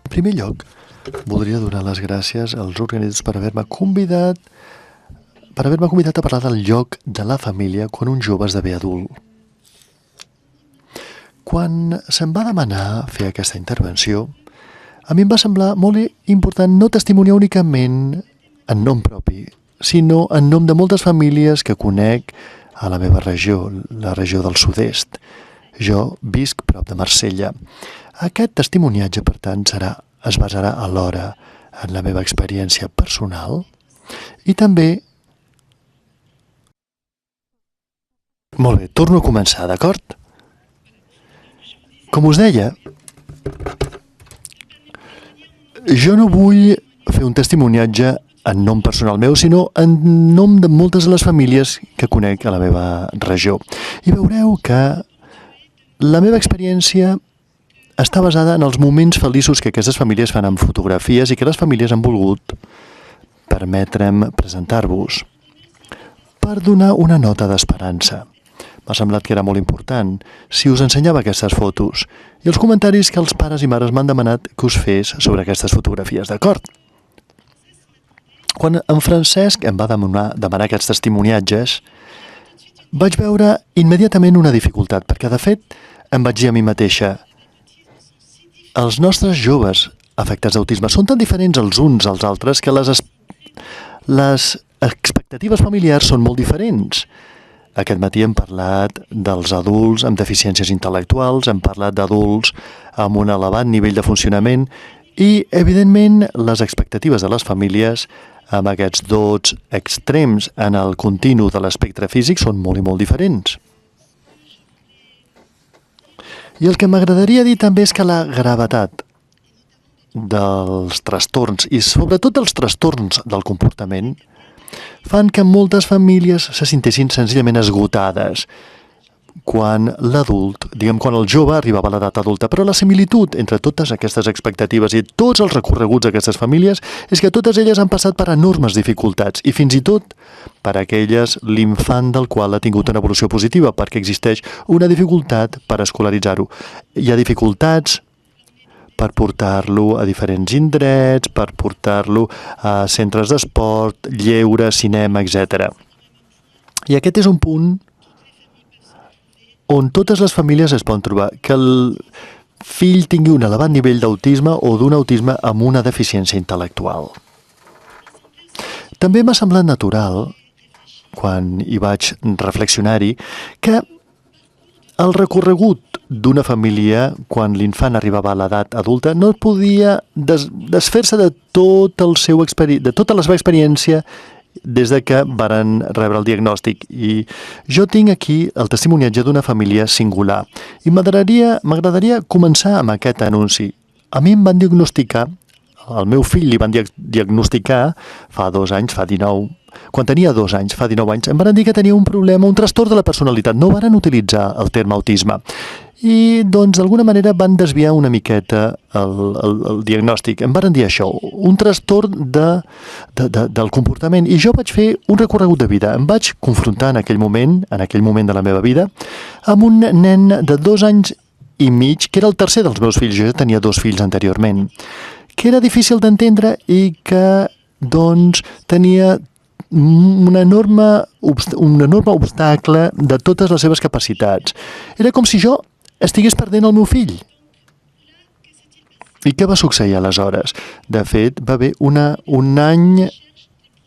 En primer lloc, voldria donar les gràcies als organitzadors per haver-me convidat a parlar del lloc de la família quan un jove esdevé adult. Quan se'm va demanar fer aquesta intervenció, a mi em va semblar molt important no testimoniar únicament en nom propi, sinó en nom de moltes famílies que conec a la meva regió, la regió del sud-est. Jo visc prop de Marsella. Aquest testimoniatge, per tant, es basarà alhora en la meva experiència personal i també... Molt bé, torno a començar, d'acord? Com us deia, jo no vull fer un testimoniatge en nom personal meu, sinó en nom de moltes de les famílies que conec a la meva regió. I veureu que la meva experiència està basada en els moments feliços que aquestes famílies fan amb fotografies i que les famílies han volgut permetre'm presentar-vos per donar una nota d'esperança. M'ha semblat que era molt important si us ensenyava aquestes fotos i els comentaris que els pares i mares m'han demanat que us fes sobre aquestes fotografies, d'acord? Quan en Francesc em va demanar aquests testimoniatges, vaig veure immediatament una dificultat, perquè de fet em vaig dir a mi mateixa: els nostres joves afectats d'autisme són tan diferents els uns als altres que les expectatives familiars són molt diferents. Aquest matí hem parlat dels adults amb deficiències intel·lectuals, hem parlat d'adults amb un elevat nivell de funcionament i, evidentment, les expectatives de les famílies amb aquests dots extrems en el continu de l'espectre físic són molt i molt diferents. I el que m'agradaria dir també és que la gravetat dels trastorns i sobretot els trastorns del comportament fan que moltes famílies se sintessin senzillament esgotades quan l'adult, quan el jove arribava a l'edat adulta. Però la similitud entre totes aquestes expectatives i tots els recorreguts d'aquestes famílies és que totes elles han passat per enormes dificultats i fins i tot per aquelles l'infant del qual ha tingut una evolució positiva, perquè existeix una dificultat per escolaritzar-ho. Hi ha dificultats per portar-lo a diferents indrets, per portar-lo a centres d'esport, lleure, cinema, etc. I aquest és un punt on totes les famílies es poden trobar, que el fill tingui un elevat nivell d'autisme o d'un autisme amb una deficiència intel·lectual. També m'ha semblat natural, quan hi vaig reflexionar-hi, que el recorregut d'una família, quan l'infant arribava a l'edat adulta, no podia desfer-se de tota la seva experiència des de que varen rebre el diagnòstic. I jo tinc aquí el testimoniatge d'una família singular. I m'agradaria començar amb aquest anunci. A mi em van diagnosticar, al meu fill li van diagnosticar fa 2 anys, fa 19, quan tenia 2 anys, fa 19 anys, em van dir que tenia un problema, un trastorn de la personalitat. No varen utilitzar el terme autisme. I, doncs, d'alguna manera van desviar una miqueta el diagnòstic. Em van dir això, un trastorn del comportament. I jo vaig fer un recorregut de vida. Em vaig confrontar en aquell moment de la meva vida, amb un nen de 2 anys i mig, que era el tercer dels meus fills. Jo ja tenia 2 fills anteriorment, que era difícil d'entendre i que, doncs, tenia un enorme obstacle de totes les seves capacitats. Era com si jo estigués perdent el meu fill. I què va succeir aleshores? De fet, va haver un any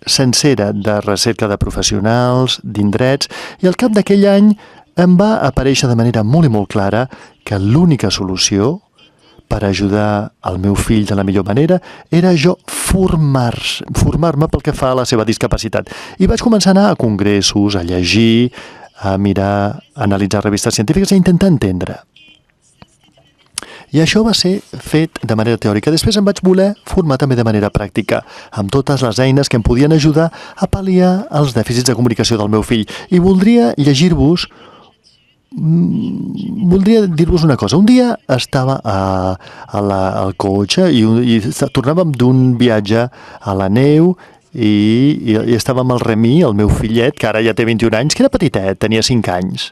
sencera de recerca de professionals, d'indrets, i al cap d'aquell any em va aparèixer de manera molt i molt clara que l'única solució per ajudar el meu fill de la millor manera era jo formar-me pel que fa a la seva discapacitat. I vaig començar a anar a congressos, a llegir, a mirar, a analitzar revistes científiques i a intentar entendre. I això va ser fet de manera teòrica. Després em vaig voler formar també de manera pràctica, amb totes les eines que em podien ajudar a pal·liar els dèficits de comunicació del meu fill. I voldria dir-vos una cosa. Un dia estava al cotxe i tornàvem d'un viatge a la neu i estava amb el Remi, el meu fillet, que ara ja té 21 anys, que era petitet, tenia 5 anys.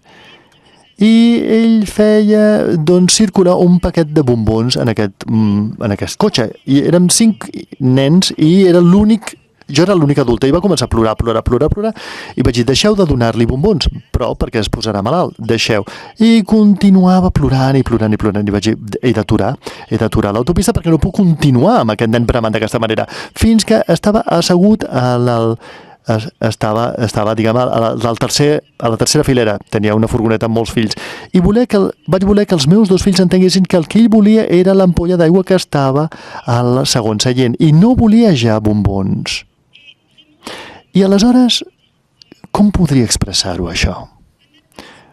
i ell feia circular un paquet de bombons en aquest cotxe. I érem 5 nens i era l'únic. Jo era l'única adulta i va començar a plorar, i vaig dir, deixeu de donar-li bombons, però perquè es posarà malalt, deixeu. I continuava plorant i vaig dir, he d'aturar l'autopista perquè no puc continuar amb aquest nen bramant d'aquesta manera, fins que estava assegut estava, diguem, a la tercera filera, tenia una furgoneta amb molts fills, i vaig voler que els meus 2 fills entenguessin que el que ell volia era l'ampolla d'aigua que estava al segon seient, i no volia ja bombons. I aleshores, com podria expressar-ho, això?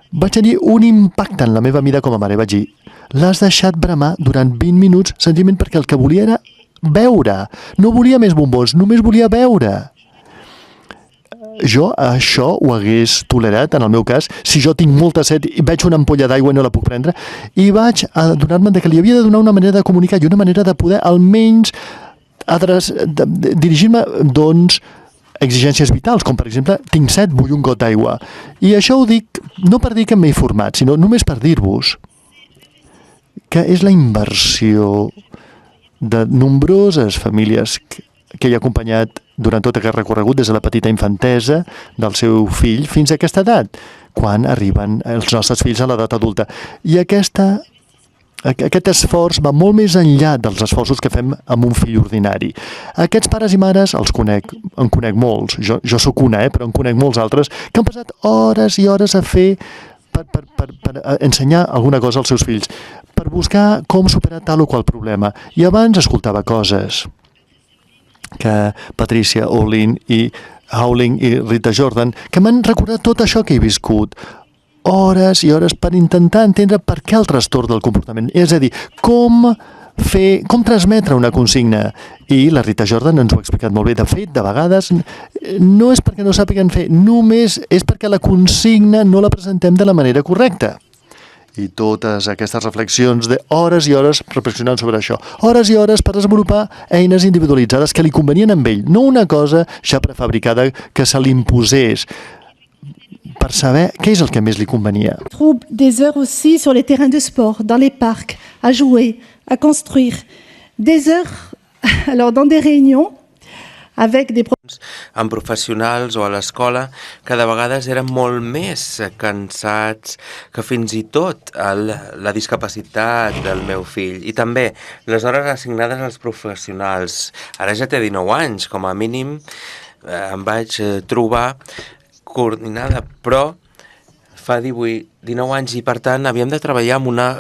Vaig tenir un impacte en la meva vida com a mare. Vaig dir, l'has deixat bramar durant 20 minuts senzillament perquè el que volia era beure. No volia més bombons, només volia beure. Jo això ho hagués tolerat, en el meu cas, si jo tinc molta set i veig una ampolla d'aigua i no la puc prendre, i vaig adonar-me que li havia de donar una manera de comunicar i una manera de poder almenys dirigir-me, exigències vitals, com per exemple, tinc set, vull un got d'aigua. I això ho dic no per dir que m'he format, sinó només per dir-vos que és la inversió de nombroses famílies que he acompanyat durant tot aquest recorregut des de la petita infantesa del seu fill fins a aquesta edat, quan arriben els nostres fills a l'edat adulta. I aquest esforç va molt més enllà dels esforços que fem amb un fill ordinari. Aquests pares i mares en conec molts, jo sóc una, però en conec molts altres, que han passat hores i hores a fer per ensenyar alguna cosa als seus fills, per buscar com superar tal o qual problema. I abans escoltava coses que Patricia Olin i Howling i Rita Jordan, que m'han recordat tot això que he viscut, hores i hores per intentar entendre per què el trastorn del comportament, és a dir, com transmetre una consigna. I la Rita Jordan ens ho ha explicat molt bé. De fet, de vegades no és perquè no sàpiguen fer, només és perquè la consigna no la presentem de la manera correcta. I totes aquestes reflexions d'hores i hores reflexionant sobre això, hores i hores per desenvolupar eines individualitzades que li convenien amb ell, no una cosa ja prefabricada que se li imposés, per saber què és el que més li convenia. Trouve des heures aussi sur les terrains de sport, dans les parcs, à jouer, à construire. Des heures, alors dans des réunions, avec des amb professionals o a l'escola, que de vegades eren molt més cansats que fins i tot la discapacitat del meu fill. I també les hores assignades als professionals. Ara ja té 19 anys, com a mínim em vaig trobar coordinada, però fa 19 anys i per tant havíem de treballar amb una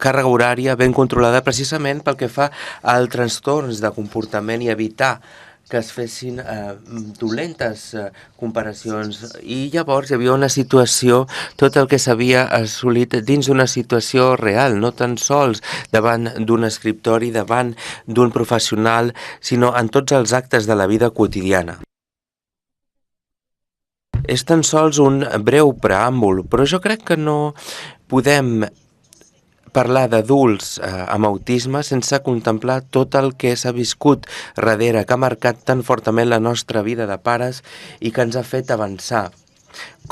càrrega horària ben controlada precisament pel que fa als trastorns de comportament i evitar que es fessin dolentes comparacions. I llavors hi havia una situació, tot el que s'havia assolit dins d'una situació real, no tan sols davant d'un escriptori, davant d'un professional, sinó en tots els actes de la vida quotidiana. És tan sols un breu preàmbul, però jo crec que no podem parlar d'adults amb autisme sense contemplar tot el que s'ha viscut darrere, que ha marcat tan fortament la nostra vida de pares i que ens ha fet avançar.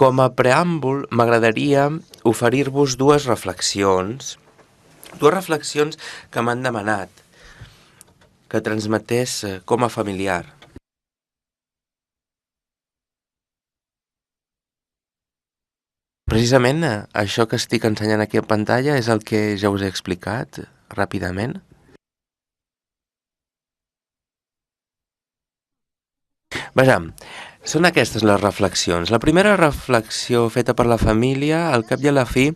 Com a preàmbul, m'agradaria oferir-vos dues reflexions que m'han demanat que transmetés com a familiar. Precisament això que estic ensenyant aquí a pantalla és el que ja us he explicat ràpidament. Vejam, són aquestes les reflexions. La primera reflexió feta per la família, al cap i a la fi,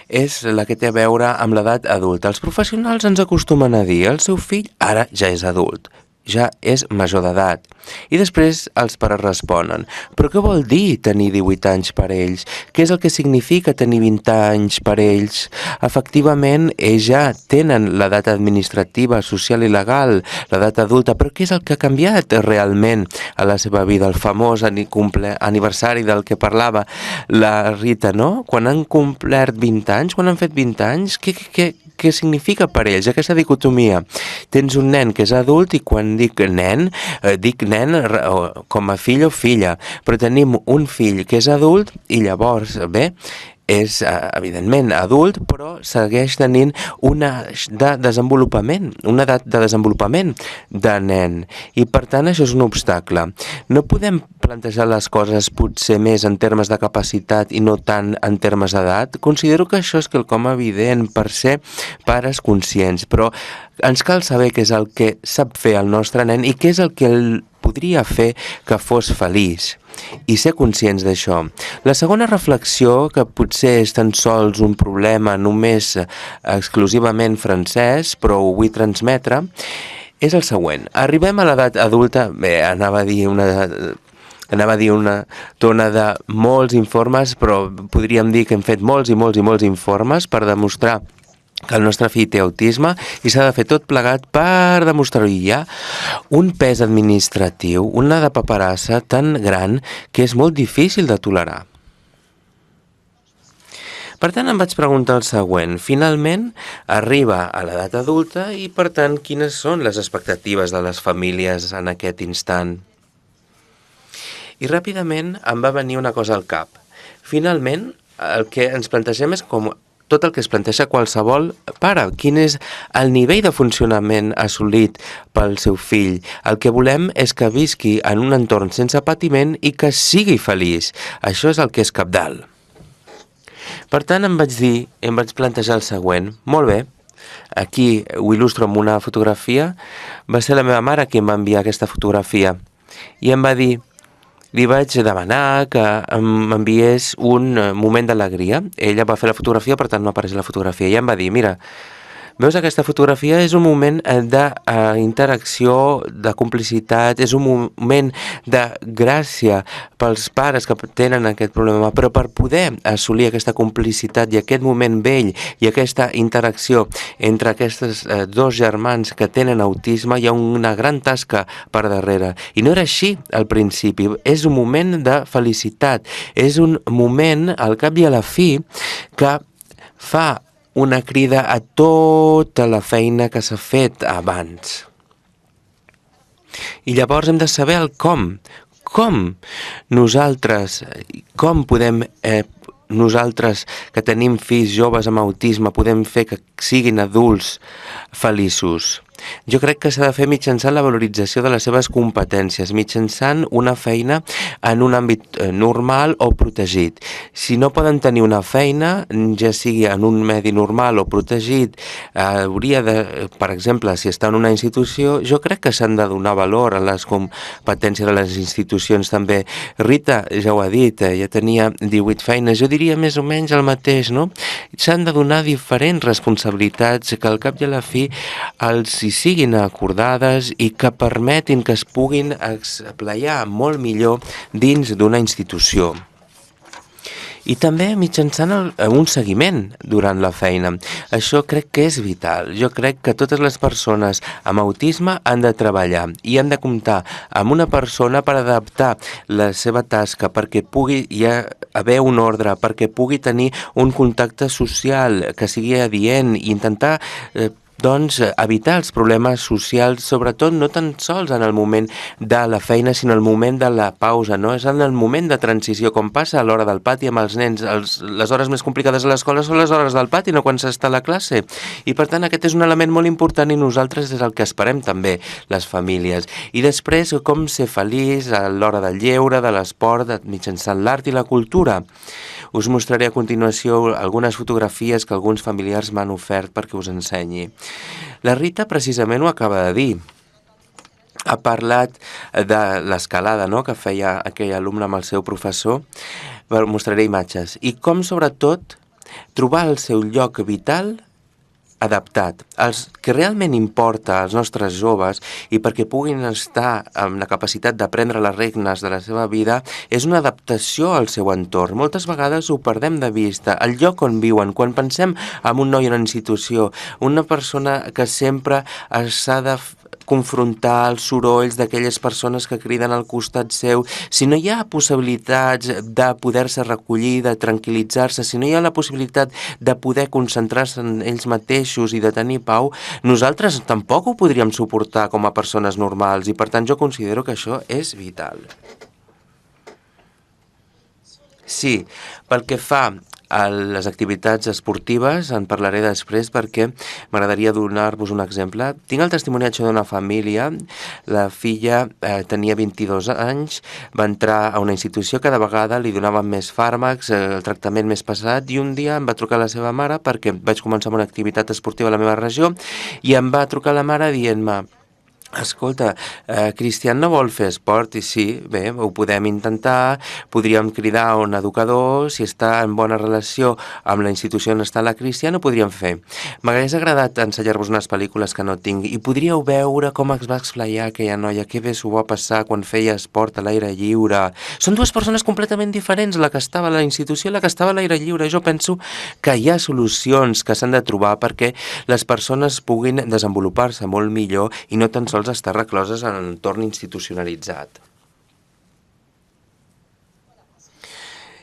és la que té a veure amb l'edat adulta. Els professionals ens acostumen a dir el seu fill ara ja és adult, ja és major d'edat. I després els pares responen, però què vol dir tenir 18 anys per ells? Què és el que significa tenir 20 anys per ells? Efectivament, ells ja tenen l'edat administrativa, social i legal, l'edat adulta, però què és el que ha canviat realment a la seva vida? El famós aniversari del que parlava la Rita, no? Quan han complert 20 anys, quan han fet 20 anys, què significa per ells, aquesta dicotomia. Tens un nen que és adult i quan dic nen com a fill o filla, però tenim un fill que és adult i llavors, bé, és evidentment adult, però segueix tenint una edat de desenvolupament de nen, i per tant això és un obstacle. No podem plantejar les coses potser més en termes de capacitat i no tant en termes d'edat. Considero que això és quelcom evident per ser pares conscients, però ens cal saber què és el que sap fer el nostre nen i què és el que podria fer que fos feliç, i ser conscients d'això. La segona reflexió, que potser és tan sols un problema només exclusivament francès, però ho vull transmetre, és el següent. Arribem a l'edat adulta, bé, anava a dir una tona de molts informes, però podríem dir que hem fet molts i molts informes per demostrar que el nostre fill té autisme i s'ha de fer tot plegat per demostrar-ho. Hi ha un pes administratiu, una de paperassa tan gran que és molt difícil de tolerar. Per tant, em vaig preguntar el següent. Finalment, arriba a l'edat adulta i, per tant, quines són les expectatives de les famílies en aquest instant? I ràpidament em va venir una cosa al cap. Finalment, el que ens plantegem és com tot el que es planteja qualsevol pare. Quin és el nivell de funcionament assolit pel seu fill? El que volem és que visqui en un entorn sense patiment i que sigui feliç. Això és el que és cabdal. Per tant, em vaig plantejar el següent. Molt bé, aquí ho il·lustro amb una fotografia. Va ser la meva mare qui em va enviar aquesta fotografia i em va dir: li vaig demanar que m'enviés un moment d'alegria. Ella va fer la fotografia, per tant no apareix la fotografia. I em va dir: mira, veus, aquesta fotografia és un moment d'interacció, de complicitat, és un moment de gràcia pels pares que tenen aquest problema, però per poder assolir aquesta complicitat i aquest moment vell i aquesta interacció entre aquests dos germans que tenen autisme, hi ha una gran tasca per darrere. I no era així al principi, és un moment de felicitat, és un moment, al cap i a la fi, que fa una crida a tota la feina que s'ha fet abans. I llavors hem de saber el com. Com podem nosaltres que tenim fills joves amb autisme podem fer que siguin adults feliços? Jo crec que s'ha de fer mitjançant la valorització de les seves competències, mitjançant una feina en un àmbit normal o protegit. Si no poden tenir una feina, ja sigui en un medi normal o protegit, hauria de, per exemple, si està en una institució, jo crec que s'han de donar valor a les competències de les institucions també. Rita ja ho ha dit, ja tenia 18 feines, jo diria més o menys el mateix, no? S'han de donar diferents responsabilitats que al cap i a la fi els hi siguin acordades i que permetin que es puguin esplaiar molt millor dins d'una institució. I també mitjançant un seguiment durant la feina. Això crec que és vital. Jo crec que totes les persones amb autisme han de treballar i han de comptar amb una persona per adaptar la seva tasca, perquè pugui haver un ordre, perquè pugui tenir un contacte social que sigui adient i intentar evitar els problemes socials, sobretot no tan sols en el moment de la feina, sinó en el moment de la pausa, no? És en el moment de transició, com passa a l'hora del pati amb els nens. Les hores més complicades a l'escola són les hores del pati, no quan s'està a la classe. I per tant aquest és un element molt important i nosaltres és el que esperem també, les famílies. I després com ser feliç a l'hora del lleure, de l'esport, mitjançant l'art i la cultura. Us mostraré a continuació algunes fotografies que alguns familiars m'han ofert perquè us ensenyi. La Rita precisament ho acaba de dir. Ha parlat de l'escalada, no?, que feia aquell alumne amb el seu professor. Mostraré imatges. I com, sobretot, trobar el seu lloc vital adaptat. Els que realment importa als nostres joves i perquè puguin estar amb la capacitat de prendre les regnes de la seva vida és una adaptació al seu entorn. Moltes vegades ho perdem de vista. El lloc on viuen, quan pensem en un noi en una institució, una persona que sempre s'ha de confrontar els sorolls d'aquelles persones que criden al costat seu, si no hi ha possibilitats de poder-se recollir, de tranquil·litzar-se, si no hi ha la possibilitat de poder concentrar-se en ells mateixos i de tenir pau, nosaltres tampoc ho podríem suportar com a persones normals i per tant jo considero que això és vital. Sí, pel que fa a les activitats esportives, en parlaré després perquè m'agradaria donar-vos un exemple. Tinc el testimoniatge d'una família, la filla tenia 22 anys, va entrar a una institució, cada vegada li donaven més fàrmacs, el tractament més pesat, i un dia em va trucar la seva mare perquè vaig començar amb una activitat esportiva a la meva regió i em va trucar la mare dient-me: escolta, Cristian no vol fer esport, i sí, bé, ho podem intentar, podríem cridar a un educador, si està en bona relació amb la institució on està la Cristian, ho podríem fer. M'hagués agradat ensenyar-vos unes pel·lícules que no tinc, i podríeu veure com es va esplaiar aquella noia, que bé s'ho va passar quan feia esport a l'aire lliure. Són dues persones completament diferents, la que estava a la institució i la que estava a l'aire lliure. Jo penso que hi ha solucions que s'han de trobar perquè les persones puguin desenvolupar-se molt millor i no tan sols estar recloses en un entorn institucionalitzat.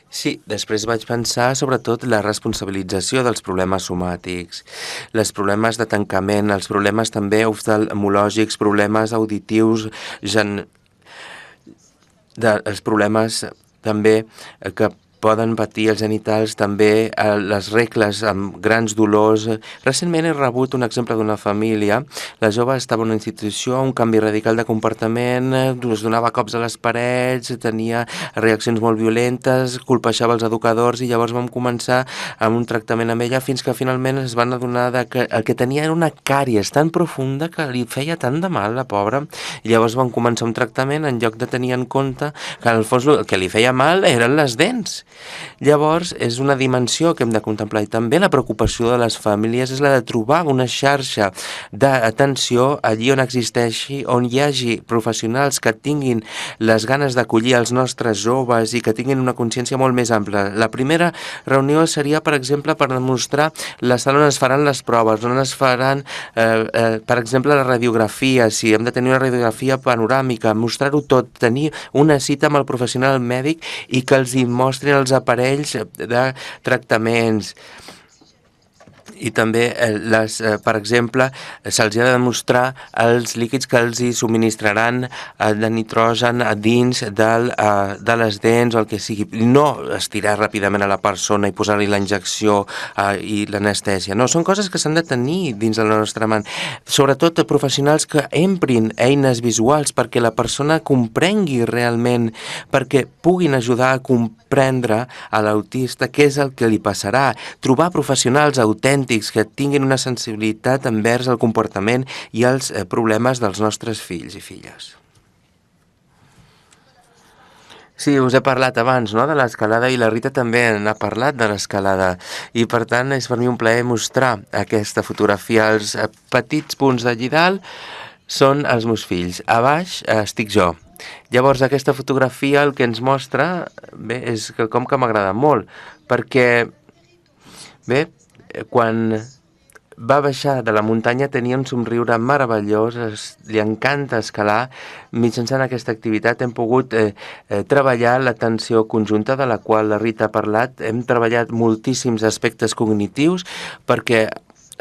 Sí, després vaig pensar sobretot la responsabilització dels problemes somàtics, els problemes de tancament, els problemes també oftalmològics, problemes auditius, els problemes també que poden patir els genitals, també les regles amb grans dolors. Recentment he rebut un exemple d'una família. La jove estava en una institució, un canvi radical de comportament, es donava cops a les parets, tenia reaccions molt violentes, colpejava els educadors, i llavors vam començar amb un tractament amb ella fins que finalment es van adonar que el que tenia era una càries tan profunda que li feia tant de mal, la pobra. I llavors vam començar un tractament en lloc de tenir en compte que en el fons el que li feia mal eren les dents. Llavors, és una dimensió que hem de contemplar, i també la preocupació de les famílies és la de trobar una xarxa d'atenció allí on existeixi, on hi hagi professionals que tinguin les ganes d'acollir els nostres joves i que tinguin una consciència molt més ampla. La primera reunió seria, per exemple, per demostrar la sala on es faran les proves, on es faran, per exemple, la radiografia, si hem de tenir una radiografia panoràmica, mostrar-ho tot, tenir una cita amb el professional mèdic i que els hi mostrin els aparells de tractaments. I també, per exemple, se'ls ha de demostrar els líquids que els hi subministraran de nitrogen dins de les dents o el que sigui. No estirar ràpidament a la persona i posar-li la injecció i l'anestèsia. No, són coses que s'han de tenir dins de la nostra mà. Sobretot professionals que emprin eines visuals perquè la persona comprengui realment, perquè puguin ajudar a comprendre a l'autista què és el que li passarà. Trobar professionals autèntics que tinguin una sensibilitat envers el comportament i els problemes dels nostres fills i filles. Sí, us he parlat abans, no?, de l'escalada, i la Rita també n'ha parlat de l'escalada, i per tant és per mi un plaer mostrar aquesta fotografia. Els petits punts d'allí dalt són els meus fills, a baix estic jo. Llavors aquesta fotografia el que ens mostra, bé, és quelcom que m'agrada molt, perquè, bé, quan va baixar de la muntanya tenia un somriure meravellós, li encanta escalar. Mitjançant aquesta activitat hem pogut treballar l'atenció conjunta de la qual la Rita ha parlat. Hem treballat moltíssims aspectes cognitius perquè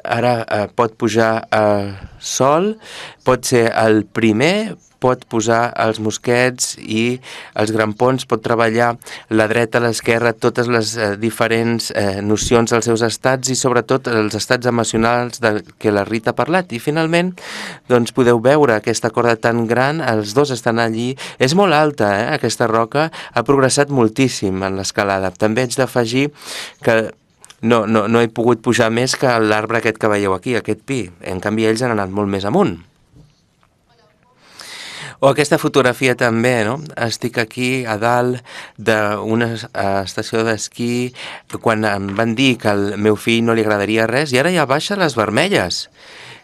ara pot pujar sol, pot ser el primer, pot posar els mosquets i els grampons, pot treballar la dreta, l'esquerra, totes les diferents nocions dels seus estats i sobretot els estats emocionals de què la Rita ha parlat. I finalment, doncs podeu veure aquesta corda tan gran, els dos estan allí. És molt alta, aquesta roca, ha progressat moltíssim en l'escalada. També haig d'afegir que no he pogut pujar més que l'arbre aquest que veieu aquí, aquest pi. En canvi, ells han anat molt més amunt. O aquesta fotografia també, no? Estic aquí a dalt d'una estació d'esquí quan em van dir que al meu fill no li agradaria res i ara ja baixa les vermelles.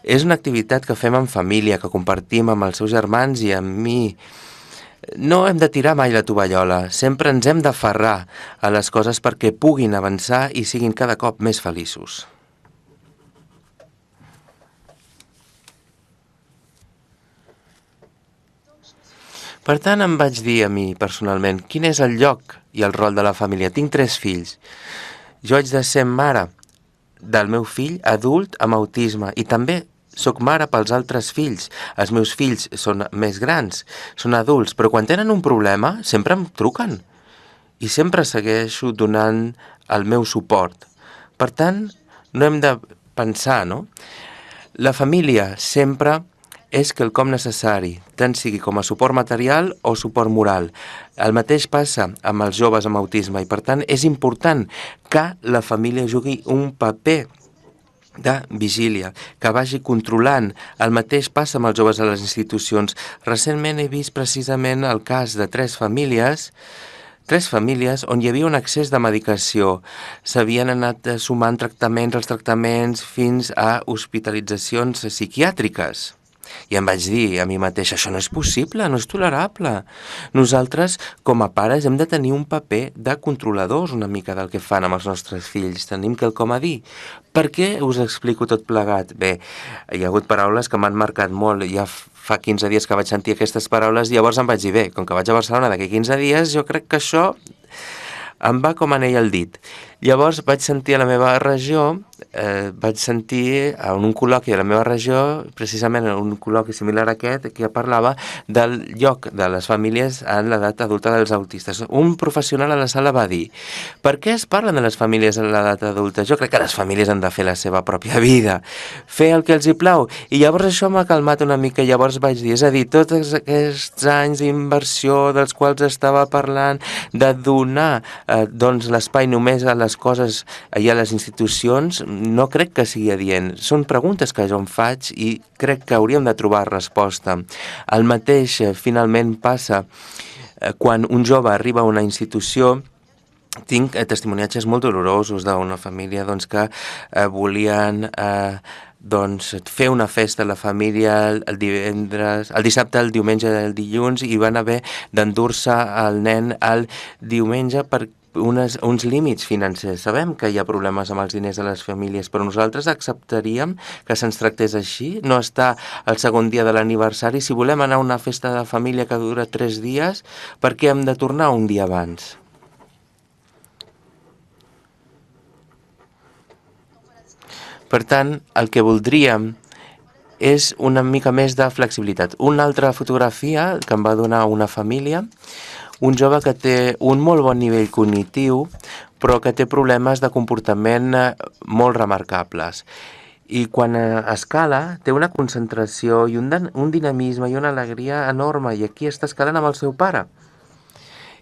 És una activitat que fem en família, que compartim amb els seus germans i amb mi. No hem de tirar mai la tovallola, sempre ens hem d'aferrar a les coses perquè puguin avançar i siguin cada cop més feliços. Per tant, em vaig dir a mi personalment, quin és el lloc i el rol de la família? Tinc 3 fills. Jo haig de ser mare del meu fill adult amb autisme i també sóc mare pels altres fills. Els meus fills són més grans, són adults, però quan tenen un problema sempre em truquen i sempre segueixo donant el meu suport. Per tant, no hem de pensar, no? La família sempre és quelcom necessari, tant sigui com a suport material o suport moral. El mateix passa amb els joves amb autisme i, per tant, és important que la família jugui un paper de vigília, que vagi controlant. El mateix passa amb els joves a les institucions. Recentment he vist precisament el cas de tres famílies on hi havia un excés de medicació. S'havien anat sumant tractaments als tractaments fins a hospitalitzacions psiquiàtriques. I em vaig dir a mi mateix, això no és possible, no és tolerable. Nosaltres, com a pares, hem de tenir un paper de controladors una mica del que fan amb els nostres fills. Tenim quelcom a dir. Per què us explico tot plegat? Bé, hi ha hagut paraules que m'han marcat molt. Ja fa 15 dies que vaig sentir aquestes paraules i llavors em vaig dir, bé, com que vaig a Barcelona d'aquí 15 dies, jo crec que això em va com anell al dit. Llavors vaig sentir a la meva regió, vaig sentir en un col·loqui de la meva regió, precisament en un col·loqui similar a aquest, que parlava del lloc de les famílies en l'edat adulta dels autistes. Un professional a la sala va dir, per què es parlen de les famílies en l'edat adulta? Jo crec que les famílies han de fer la seva pròpia vida, fer el que els hi plau. I llavors això m'ha calmat una mica, llavors vaig dir, és a dir, tots aquests anys d'inversió dels quals estava parlant, de donar doncs l'espai només a les coses i a les institucions, no crec que sigui adient. Són preguntes que jo em faig i crec que hauríem de trobar resposta. El mateix finalment passa quan un jove arriba a una institució. Tinc testimoniatges molt dolorosos d'una família doncs, que volien fer una festa a la família el dissabte, el diumenge, el dilluns, i van haver d'endur-se el nen el diumenge per uns límits financers. Sabem que hi ha problemes amb els diners de les famílies, però nosaltres acceptaríem que se'ns tractés així, no estar el segon dia de l'aniversari. Si volem anar a una festa de família que dura 3 dies, per què hem de tornar un dia abans? Per tant, el que voldríem és una mica més de flexibilitat. Una altra fotografia que em va donar una família, un jove que té un molt bon nivell cognitiu, però que té problemes de comportament molt remarcables. I quan escala, té una concentració i un dinamisme i una alegria enorme, i aquí està escalant amb el seu pare.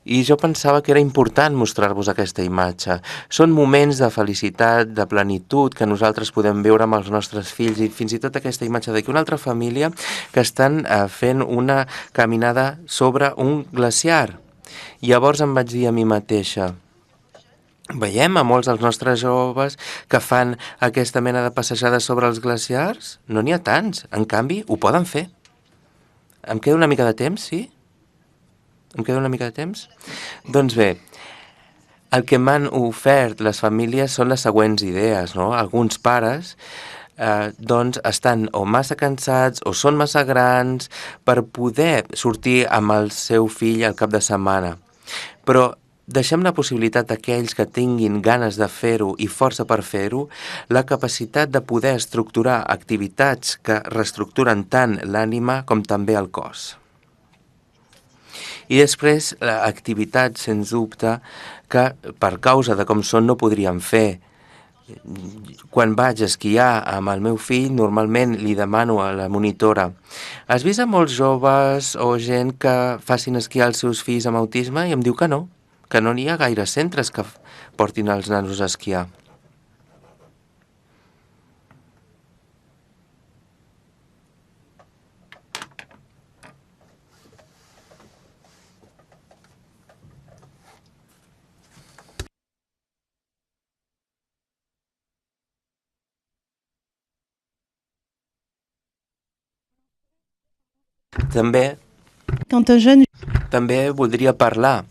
I jo pensava que era important mostrar-vos aquesta imatge. Són moments de felicitat, de plenitud, que nosaltres podem veure amb els nostres fills, i fins i tot aquesta imatge d'aquí una altra família que estan fent una caminada sobre un glaciar. Llavors em vaig dir a mi mateixa, veiem a molts dels nostres joves que fan aquesta mena de passejades sobre els glaciars? No n'hi ha tants, en canvi ho poden fer. Em queda una mica de temps, sí? Em queda una mica de temps? Doncs bé, el que m'han ofert les famílies són les següents idees, no? Alguns pares doncs estan o massa cansats o són massa grans per poder sortir amb el seu fill al cap de setmana. Però deixem la possibilitat a aquells que tinguin ganes de fer-ho i força per fer-ho, la capacitat de poder estructurar activitats que reestructuren tant l'ànima com també el cos. I després, activitats, sens dubte, que per causa de com són no podríem fer. Quan vaig a esquiar amb el meu fill, normalment li demano a la monitora, has vist a molts joves o gent que facin esquiar els seus fills amb autisme? I em diu que no n'hi ha gaire centres que portin els nanos a esquiar. També voldria parlar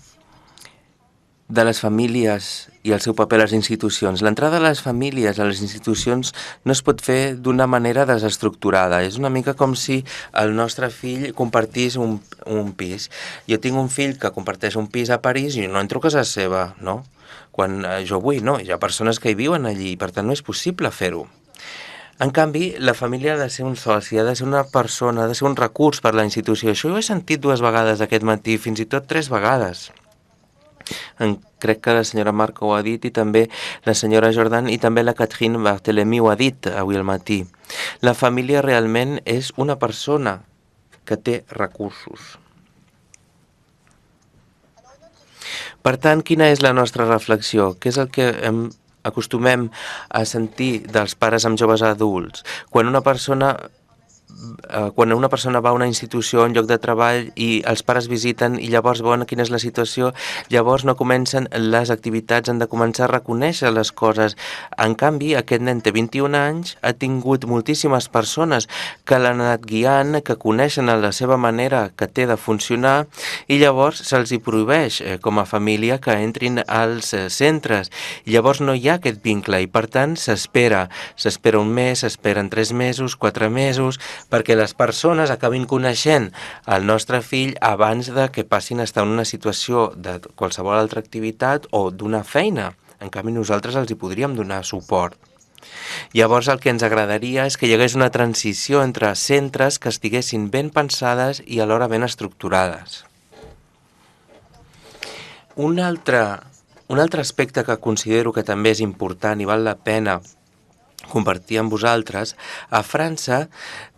de les famílies i el seu paper a les institucions. L'entrada de les famílies a les institucions no es pot fer d'una manera desestructurada. És una mica com si el nostre fill compartís un pis. Jo tinc un fill que comparteix un pis a París i no entro a casa seva, no? Quan jo vull, no. Hi ha persones que hi viuen allí, per tant no és possible fer-ho. En canvi, la família ha de ser un soci, ha de ser una persona, ha de ser un recurs per a la institució. Això ho he sentit 2 vegades aquest matí, fins i tot 3 vegades. Crec que la senyora Marca ho ha dit i també la senyora Jordan i també la Catherine Barthélemy ho ha dit avui al matí. La família realment és una persona que té recursos. Per tant, quina és la nostra reflexió? Què és el que acostumem a sentir dels pares amb joves adults? Quan una persona va a una institució, a un lloc de treball i els pares visiten i llavors veuen quina és la situació, llavors no comencen les activitats, han de començar a reconèixer les coses. En canvi, aquest nen té 21 anys, ha tingut moltíssimes persones que l'han anat guiant, que coneixen la seva manera que té de funcionar i llavors se'ls hi prohibeix com a família que entrin als centres. I llavors no hi ha aquest vincle i per tant s'espera un mes, s'esperen 3 mesos, 4 mesos, perquè les persones acabin coneixent el nostre fill abans de que passin a estar en una situació de qualsevol altra activitat o d'una feina. En canvi, nosaltres els hi podríem donar suport. Llavors, el que ens agradaria és que hi hagués una transició entre centres que estiguessin ben pensades i alhora ben estructurades. Un altre aspecte que considero que també és important i val la pena compartir amb vosaltres, a França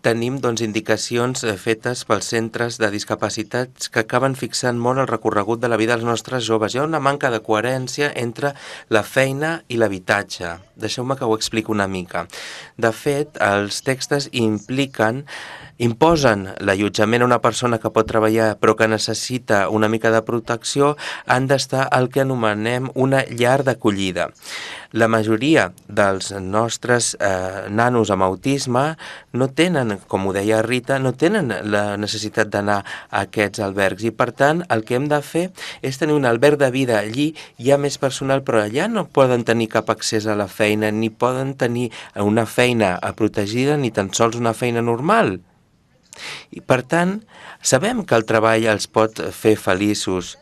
tenim indicacions fetes pels centres de discapacitats que acaben fixant molt el recorregut de la vida dels nostres joves. Hi ha una manca de coherència entre la feina i l'habitatge. Deixeu-me que ho expliqui una mica. De fet, els textos imposen l'allotjament a una persona que pot treballar però que necessita una mica de protecció, han d'estar el que anomenem una llar d'acollida. La majoria dels nostres nanos amb autisme no tenen, com ho deia Rita, no tenen la necessitat d'anar a aquests albergs i per tant el que hem de fer és tenir un alberg de vida. Allí hi ha més personal però allà no poden tenir cap accés a la feina ni poden tenir una feina protegida ni tan sols una feina normal. I per tant, sabem que el treball els pot fer feliços.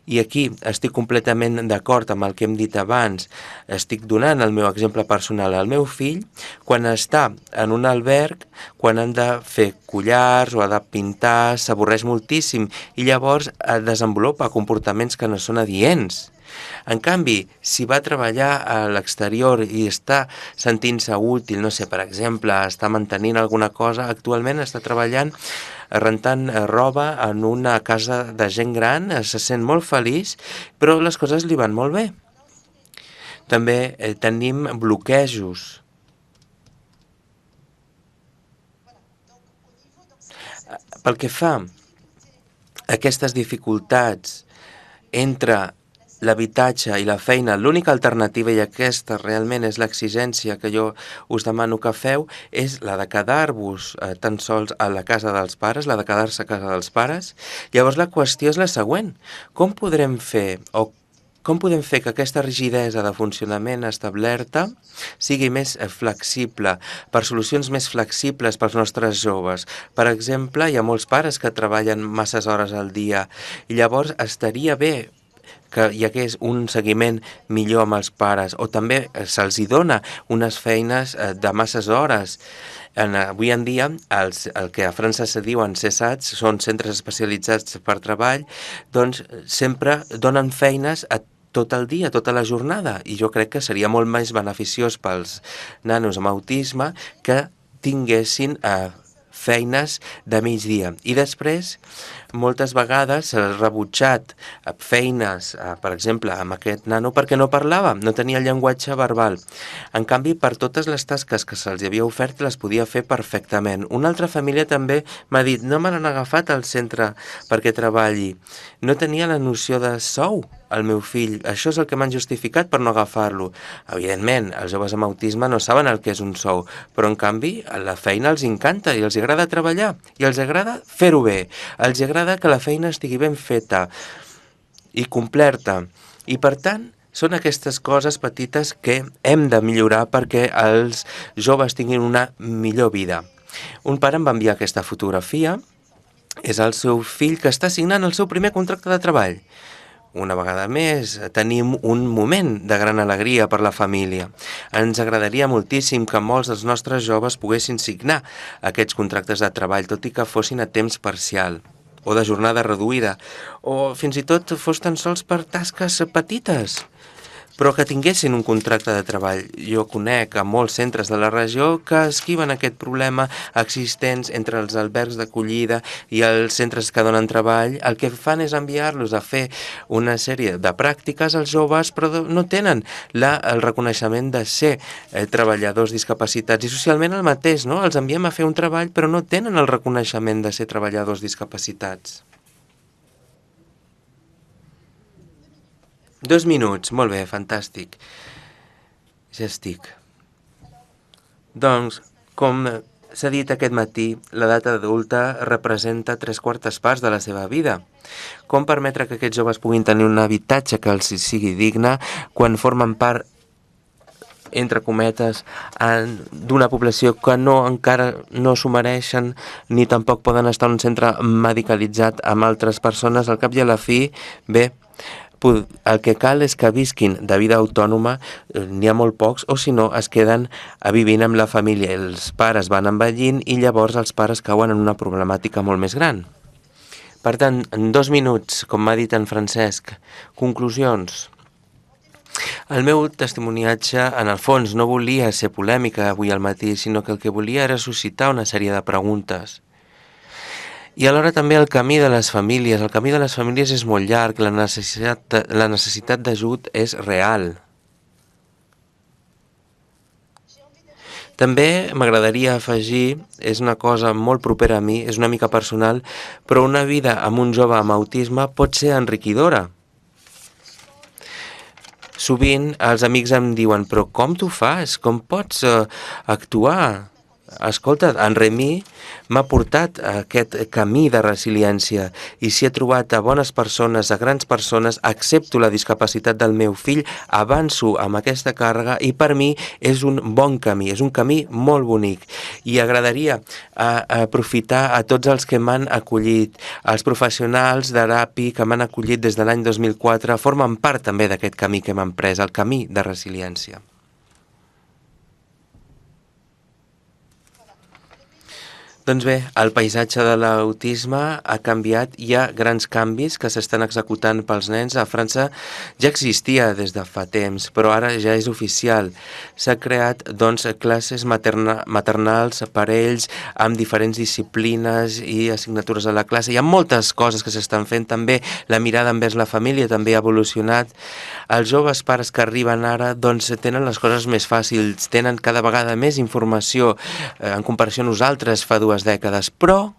I aquí estic completament d'acord amb el que hem dit abans. Estic donant el meu exemple personal. El meu fill, quan està en un alberg, quan han de fer collars o ha de pintar, s'avorreix moltíssim i llavors desenvolupa comportaments que no són adients. En canvi, si va treballar a l'exterior i està sentint-se útil, no sé, per exemple, està mantenint alguna cosa, actualment està treballant rentant roba en una casa de gent gran, se sent molt feliç, però les coses li van molt bé. També tenim bloquejos. Pel que fa a aquestes dificultats entre l'habitatge i la feina, l'única alternativa, i aquesta realment és l'exigència que jo us demano que feu, és la de quedar-vos tan sols a la casa dels pares, la de quedar-se a casa dels pares. Llavors la qüestió és la següent. Com podem fer que aquesta rigidesa de funcionament establerta sigui més flexible, per solucions més flexibles pels nostres joves? Per exemple, hi ha molts pares que treballen masses hores al dia i llavors estaria bé que hi hagués un seguiment millor amb els pares o també se'ls dona unes feines de masses hores. Avui en dia, el que a França se diuen CESATs, són centres especialitzats per treball, doncs sempre donen feines a tot el dia, tota la jornada, i jo crec que seria molt més beneficiós pels nanos amb autisme que tinguessin feines de migdia. I després, moltes vegades s'ha rebutjat feines, per exemple, amb aquest nano perquè no parlava, no tenia llenguatge verbal. En canvi, per totes les tasques que se'ls havia ofert, les podia fer perfectament. Una altra família també m'ha dit, no me l'han agafat al centre perquè treballi. No tenia la noció de sou, el meu fill. Això és el que m'han justificat per no agafar-lo. Evidentment, els joves amb autisme no saben el que és un sou, però en canvi la feina els encanta i els agrada treballar i els agrada fer-ho bé. Els agrada que la feina estigui ben feta i completa. I per tant, són aquestes coses petites que hem de millorar perquè els joves tinguin una millor vida. Un pare em va enviar aquesta fotografia, és el seu fill que està signant el seu primer contracte de treball. Una vegada més, tenim un moment de gran alegria per la família. Ens agradaria moltíssim que molts dels nostres joves poguessin signar aquests contractes de treball, tot i que fossin a temps parcial, o de jornada reduïda, o fins i tot fos tan sols per tasques petites, però que tinguessin un contracte de treball. Jo conec a molts centres de la regió que esquiven aquest problema existents entre els albergs d'acollida i els centres que donen treball. El que fan és enviar-los a fer una sèrie de pràctiques als joves, però no tenen el reconeixement de ser treballadors discapacitats. I socialment el mateix, no? Els enviem a fer un treball, però no tenen el reconeixement de ser treballadors discapacitats. 2 minuts, molt bé, fantàstic. Ja estic. Doncs, com s'ha dit aquest matí, l'edat adulta representa 3/4 parts de la seva vida. Com permetre que aquests joves puguin tenir un habitatge que els sigui digne quan formen part, entre cometes, d'una població que encara no s'ho mereixen ni tampoc poden estar en un centre medicalitzat amb altres persones? Al cap i a la fi, bé, el que cal és que visquin de vida autònoma, n'hi ha molt pocs, o si no es queden vivint amb la família. Els pares van envellint i llavors els pares cauen en una problemàtica molt més gran. Per tant, en 2 minuts, com m'ha dit en Francesc, conclusions. El meu testimoniatge, en el fons, no volia ser polèmica avui al matí, sinó que el que volia era suscitar una sèrie de preguntes. I alhora també el camí de les famílies. El camí de les famílies és molt llarg, la necessitat d'ajut és real. També m'agradaria afegir, és una cosa molt propera a mi, és una mica personal, però una vida amb un jove amb autisme pot ser enriquidora. Sovint els amics em diuen, però com t'ho fas? Com pots actuar? Escolta, en Remy m'ha portat a aquest camí de resiliència i si he trobat a bones persones, a grans persones, accepto la discapacitat del meu fill, avanço amb aquesta càrrega i per mi és un bon camí, és un camí molt bonic. I agradaria aprofitar a tots els que m'han acollit, els professionals d'Arapi que m'han acollit des de l'any 2004, formen part també d'aquest camí que hem emprès, el camí de resiliència. Doncs bé, el paisatge de l'autisme ha canviat, hi ha grans canvis que s'estan executant pels nens. A França ja existia des de fa temps, però ara ja és oficial. S'ha creat, doncs, classes maternals per ells amb diferents disciplines i assignatures a la classe. Hi ha moltes coses que s'estan fent també. La mirada envers la família també ha evolucionat. Els joves pares que arriben ara, doncs, tenen les coses més fàcils, tenen cada vegada més informació en comparació a nosaltres fa 2 dècades, però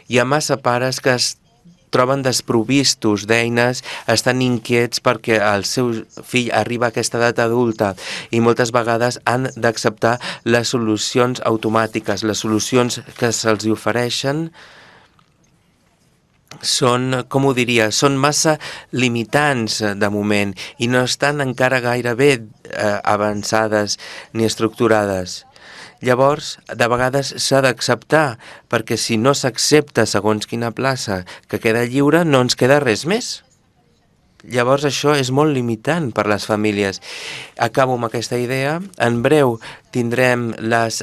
hi ha massa pares que es troben desprovistos d'eines, estan inquiets perquè el seu fill arriba a aquesta edat adulta i moltes vegades han d'acceptar les solucions automàtiques, les solucions que se'ls ofereixen són, com ho diria, són massa limitants de moment i no estan encara gairebé avançades ni estructurades. Llavors, de vegades s'ha d'acceptar, perquè si no s'accepta segons quina plaça que queda lliure, no ens queda res més. Llavors això és molt limitant per les famílies. Acabo amb aquesta idea. En breu tindrem les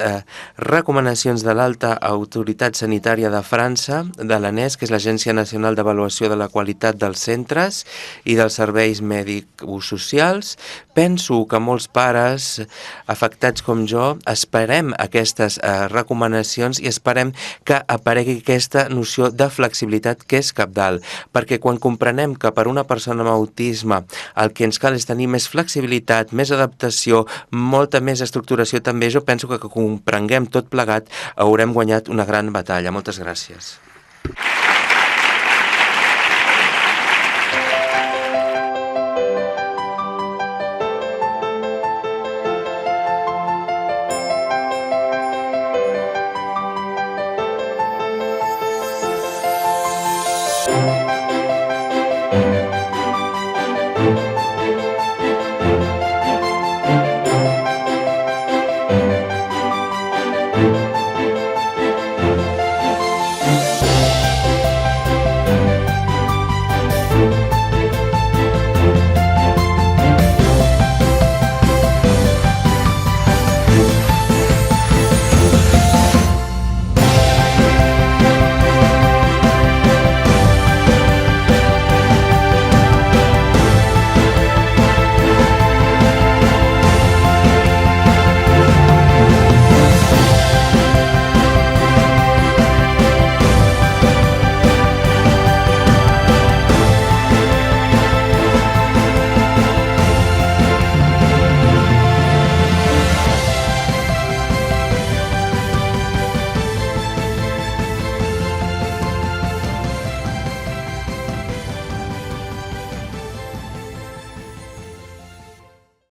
recomanacions de l'alta autoritat sanitària de França, de l'ANES, que és l'Agència Nacional d'Avaluació de la Qualitat dels Centres i dels Serveis Mèdics Socials. Penso que molts pares afectats com jo esperem aquestes recomanacions i esperem que aparegui aquesta noció de flexibilitat que és cabdal, perquè quan comprenem que per una persona amb autisme el que ens cal és tenir més flexibilitat, més adaptació, molta més estructuració també, jo penso que comprenguem tot plegat haurem guanyat una gran batalla. Moltes gràcies.